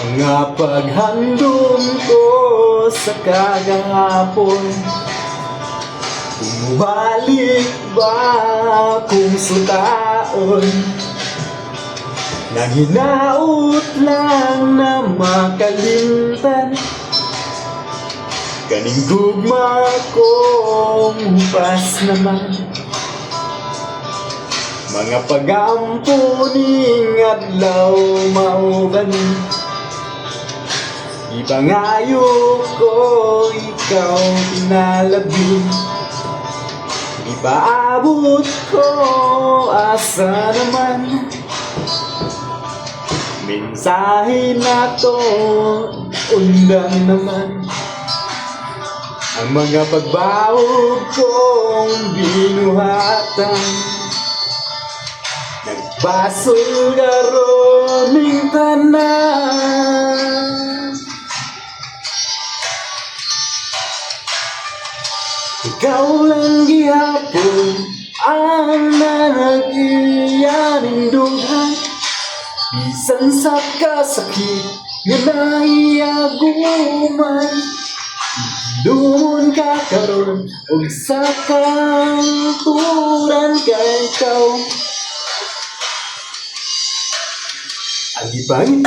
Mga paghandom ko sa kagahapon, bumalik ba kung sutaon? Nang hinaut lang na makalimtan, kaning gugma kong hupas naman. Mga pagampuning adlaw mauban, ipangayo ko ikaw pinalabi. Ipaabot ko asa naman, mensahe na to undan naman. Ang mga pagbawog kong binuhatan, nagbasol karoning tanan. Ikaw lang gihapon ang nanagiyaning dughan, bisan sa kasakit nga naiaguman. Doon ka karon og sa kanturan kay ikaw, ang ibang